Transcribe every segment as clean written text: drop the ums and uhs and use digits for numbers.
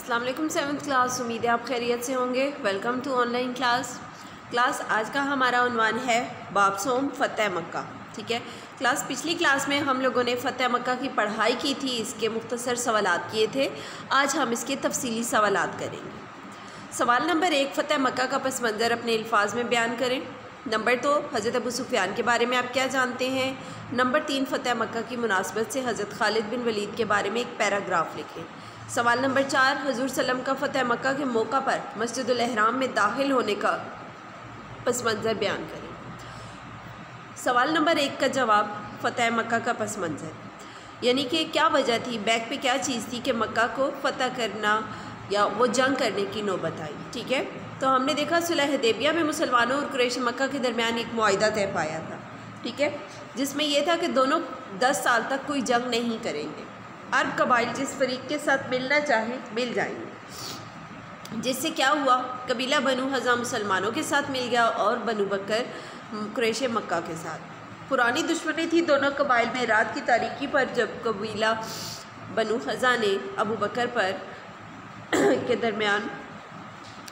अस्सलाम वालेकुम 7th class. उम्मीद है आप खैरियत से होंगे। Welcome to online class. आज का हमारा उन्वान है बाब सोम फ़तह मक्का। ठीक है क्लास, पिछली क्लास में हम लोगों ने फ़तह मक्का की पढ़ाई की थी, इसके मुख्तसर सवालात किए थे। आज हम इसके तफसीली सवालात करेंगे। सवाल नंबर 1, फ़तह मक्का का पस मंज़र अपने अल्फाज में बयान करें। नंबर 2, हज़रत अबू सुफ़ियान के बारे में आप क्या जानते हैं। नंबर 3, फ़तह मक्का की मुनासबत से हज़रत खालिद बिन वलीद के बारे में एक पैराग्राफ लिखें। सवाल नंबर 4, हुज़ूर सल्लम का फ़तह मक्का के मौका पर मस्जिदुल एहराम में दाखिल होने का पस मंज़र बयान करें। सवाल नंबर 1 का जवाब, फ़तह मक्का का पस मंज़र, यानी कि क्या वजह थी, बैक पे क्या चीज़ थी कि मक्का को फ़तह करना या वो जंग करने की नौबत आई। ठीक है, तो हमने देखा सुलह हुदैबिया में मुसलमानों और कुरैश मक्का के दरमियान एक मुआहिदा तय पाया था। ठीक है, जिसमें यह था कि दोनों 10 साल तक कोई जंग नहीं करेंगे। अरब कबाइल जिस फरीक के साथ मिलना चाहें मिल जाएंगे। जिससे क्या हुआ, कबीला बनु हज़ा मुसलमानों के साथ मिल गया और बनु बकर कुरैश मक्का के साथ। पुरानी दुश्मनी थी दोनों कबाइल में। रात की तारीकी पर जब कबीला बनु हज़ा ने अबू बकर पर के दरमियान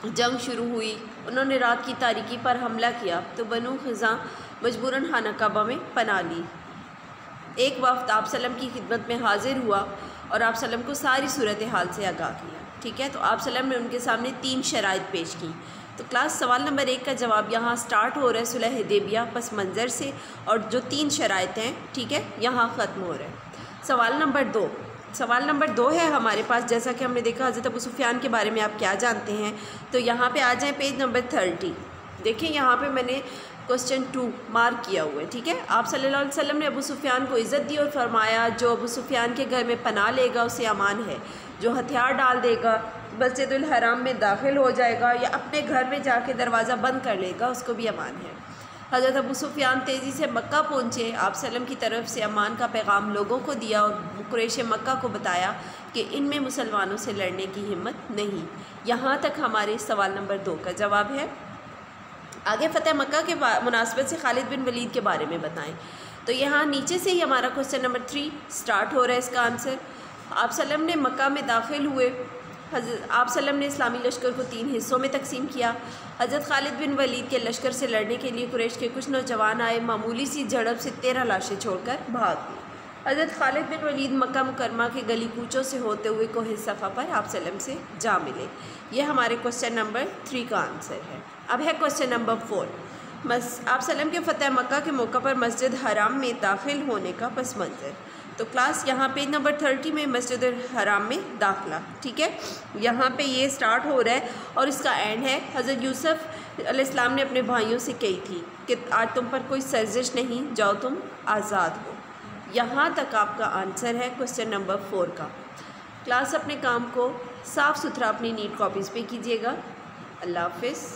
जंग शुरू हुई, उन्होंने रात की तारीकी पर हमला किया, तो बनु हज़ा मजबूरन खाना काबा में पनाह ली। एक वक्त आप सल्लम की खिदमत में हाजिर हुआ और आप सल्लम को सारी सूरत हाल से आगाह किया। ठीक है, तो आप सल्लम ने उनके सामने 3 शराइत पेश की। तो क्लास, सवाल नंबर 1 का जवाब यहाँ स्टार्ट हो रहा है सुलह हुदैबिया पस मंज़र से, और जो 3 शराइत हैं, ठीक है, यहाँ ख़त्म हो रहा है। सवाल नंबर 2 है हमारे पास, जैसा कि हमने देखा हज़रत अबू सुफ़ियान के बारे में आप क्या जानते हैं। तो यहाँ पे आ जाएं पेज नंबर 30। देखिए यहाँ पे मैंने क्वेश्चन 2 मार्क किया हुआ है। ठीक है, आप सल्लल्लाहु अलैहि वसल्लम ने अबू सुफ़ियान को इज़्ज़त दी और फरमाया, जो अबू सुफ़ियान के घर में पनाह लेगा उसे अमान है, जो हथियार डाल देगा, मस्जिदुल हराम में दाखिल हो जाएगा या अपने घर में जाके दरवाज़ा बंद कर लेगा, उसको भी अमान है। हज़रत अबू सुफ़ियान तेज़ी से मक्का पहुँचे, आप सल्लम की तरफ से अमान का पैगाम लोगों को दिया और कुरैश मक्का को बताया कि इनमें मुसलमानों से लड़ने की हिम्मत नहीं। यहाँ तक हमारे सवाल नंबर 2 का जवाब है। आगे फ़तह मक्का के मुनासबत से खालिद बिन वलीद के बारे में बताएं। तो यहाँ नीचे से ही हमारा क्वेश्चन नंबर 3 स्टार्ट हो रहा है। इसका आंसर, आप सल्लम ने मक्का में दाखिल हुए। आप सल्लम ने इस्लामी लश्कर को 3 हिस्सों में तकसीम किया। हज़रत खालिद बिन वलीद के लश्कर से लड़ने के लिए कुरैश के कुछ नौजवान आए, मामूली सी झड़प से 13 लाशें छोड़कर भाग गई। हज़रत खालिद बिन वलीद मक्का मुकरमा के गली कूचों से होते हुए कोहे सफ़ा पर आप सल्लम से जा मिले। ये हमारे क्वेश्चन नंबर 3 का आंसर है। अब है क्वेश्चन नंबर 4, आप सल्लम के फ़तह मक्का के मौका पर मस्जिद हराम में दाखिल होने का पस मंज़र। तो क्लास, यहाँ पेज नंबर 30 में मस्जिद हराम में दाखिला। ठीक है, यहाँ पे ये स्टार्ट हो रहा है और इसका एंड है। हज़रत यूसुफ़ अलैहिस्सलाम ने अपने भाइयों से कही थी कि आज तुम पर कोई सर्जिश नहीं, जाओ तुम आज़ाद हो। यहाँ तक आपका आंसर है क्वेश्चन नंबर 4 का। क्लास, अपने काम को साफ़ सुथरा अपनी नीट कॉपीज़ पे कीजिएगा। अल्लाह हाफ़िज़।